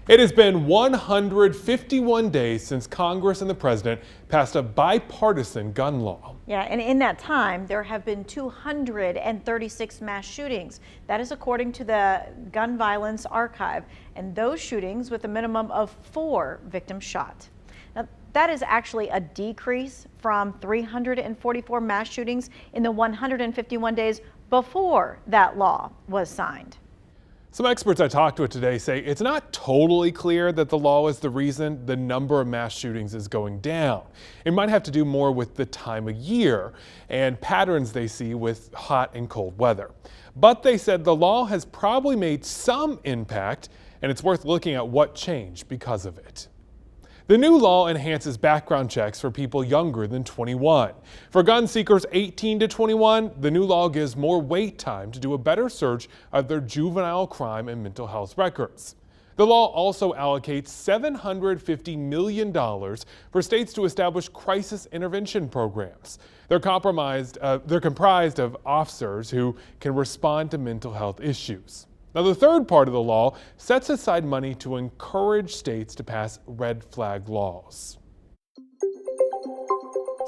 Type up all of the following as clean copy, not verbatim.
It has been 151 days since Congress and the president passed a bipartisan gun law. Yeah, and in that time, there have been 236 mass shootings. That is according to the Gun Violence Archive, and those shootings with a minimum of 4 victims shot. Now, that is actually a decrease from 344 mass shootings in the 151 days before that law was signed. Some experts I talked with today say it's not totally clear that the law is the reason the number of mass shootings is going down. It might have to do more with the time of year and patterns they see with hot and cold weather. But they said the law has probably made some impact, and it's worth looking at what changed because of it. The new law enhances background checks for people younger than 21. For gun seekers 18 to 21, the new law gives more wait time to do a better search of their juvenile crime and mental health records. The law also allocates $750 million for states to establish crisis intervention programs. They're comprised of officers who can respond to mental health issues. Now, the third part of the law sets aside money to encourage states to pass red flag laws.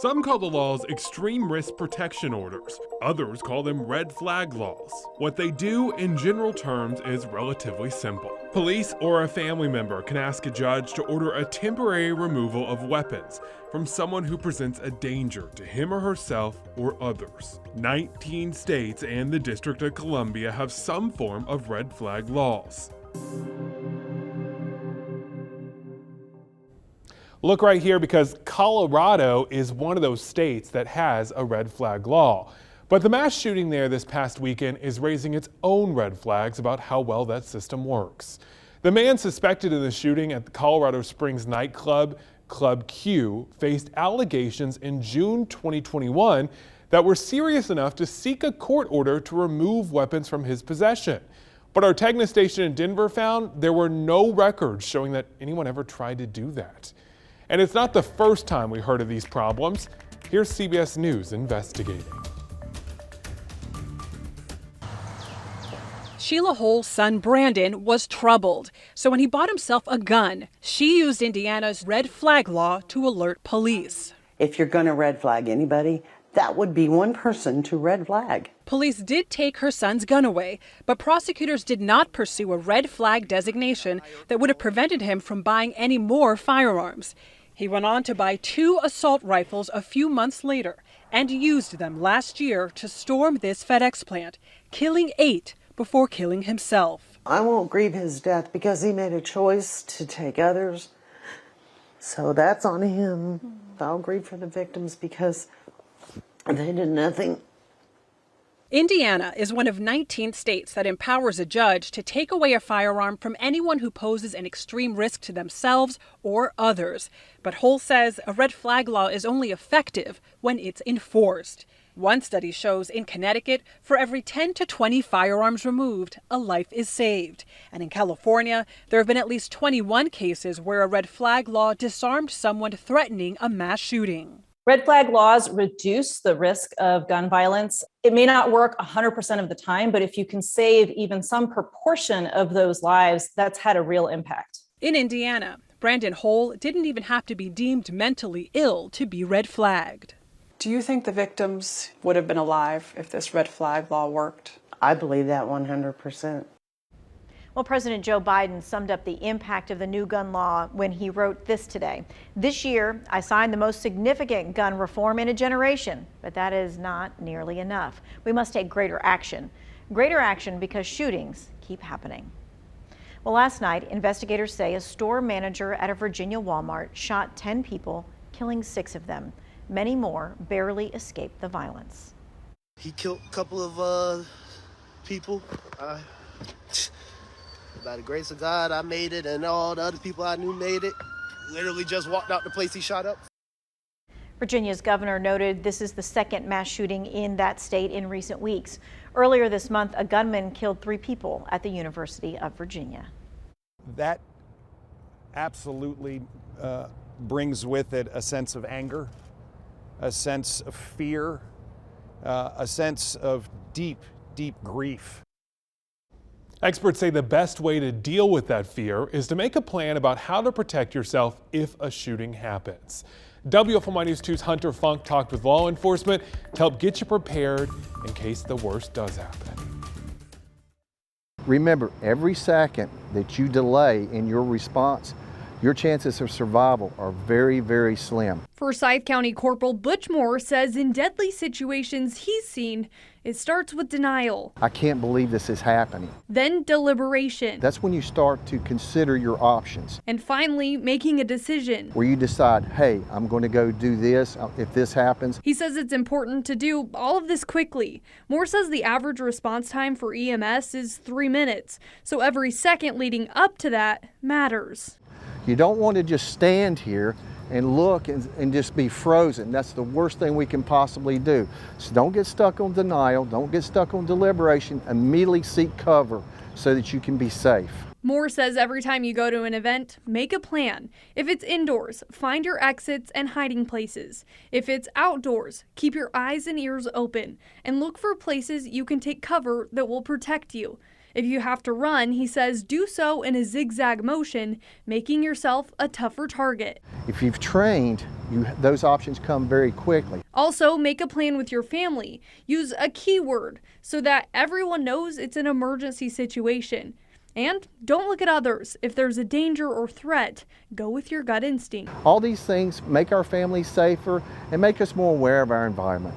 Some call the laws extreme risk protection orders. Others call them red flag laws. What they do in general terms is relatively simple. Police or a family member can ask a judge to order a temporary removal of weapons from someone who presents a danger to him or herself or others. 19 states and the District of Columbia have some form of red flag laws. Look right here, because Colorado is one of those states that has a red flag law. But the mass shooting there this past weekend is raising its own red flags about how well that system works. The man suspected in the shooting at the Colorado Springs nightclub, Club Q, faced allegations in June 2021 that were serious enough to seek a court order to remove weapons from his possession. But our Tegna station in Denver found there were no records showing that anyone ever tried to do that. And it's not the first time we heard of these problems. Here's CBS News investigating. Sheila Hull's son Brandon was troubled, so when he bought himself a gun, she used Indiana's red flag law to alert police. If you're going to red flag anybody, that would be one person to red flag. Police did take her son's gun away, but prosecutors did not pursue a red flag designation that would have prevented him from buying any more firearms. He went on to buy 2 assault rifles a few months later and used them last year to storm this FedEx plant, killing 8 before killing himself. I won't grieve his death because he made a choice to take others. So that's on him. I'll grieve for the victims because they did nothing. Indiana is one of 19 states that empowers a judge to take away a firearm from anyone who poses an extreme risk to themselves or others. But Hull says a red flag law is only effective when it's enforced. One study shows in Connecticut, for every 10 to 20 firearms removed, a life is saved. And in California, there have been at least 21 cases where a red flag law disarmed someone threatening a mass shooting. Red flag laws reduce the risk of gun violence. It may not work 100% of the time, but if you can save even some proportion of those lives, that's had a real impact. In Indiana, Brandon Hull didn't even have to be deemed mentally ill to be red flagged. Do you think the victims would have been alive if this red flag law worked? I believe that 100%. Well, President Joe Biden summed up the impact of the new gun law when he wrote this today. This year, I signed the most significant gun reform in a generation, but that is not nearly enough. We must take greater action. Greater action because shootings keep happening. Well, last night, investigators say a store manager at a Virginia Walmart shot 10 people, killing 6 of them. Many more barely escaped the violence. He killed a couple of people. By the grace of God, I made it, and all the other people I knew made it. Literally just walked out the place he shot up. Virginia's governor noted this is the second mass shooting in that state in recent weeks. Earlier this month, a gunman killed 3 people at the University of Virginia. That absolutely brings with it a sense of anger, a sense of fear, a sense of deep, deep grief. Experts say the best way to deal with that fear is to make a plan about how to protect yourself if a shooting happens. WFMY News 2's Hunter Funk talked with law enforcement to help get you prepared in case the worst does happen. Remember, every second that you delay in your response, your chances of survival are very, very slim. Forsyth County Corporal Butch Moore says in deadly situations he's seen, it starts with denial. I can't believe this is happening. Then deliberation. That's when you start to consider your options. And finally, making a decision. Where you decide, hey, I'm going to go do this if this happens. He says it's important to do all of this quickly. Moore says the average response time for EMS is 3 minutes, so every second leading up to that matters. You don't want to just stand here and look and just be frozen. That's the worst thing we can possibly do. So don't get stuck on denial, don't get stuck on deliberation, immediately seek cover so that you can be safe. Moore says every time you go to an event, make a plan. If it's indoors, find your exits and hiding places. If it's outdoors, keep your eyes and ears open and look for places you can take cover that will protect you. If you have to run, he says, do so in a zigzag motion, making yourself a tougher target. If you've trained, those options come very quickly. Also, make a plan with your family. Use a keyword so that everyone knows it's an emergency situation. And don't look at others. If there's a danger or threat, go with your gut instinct. All these things make our families safer and make us more aware of our environment.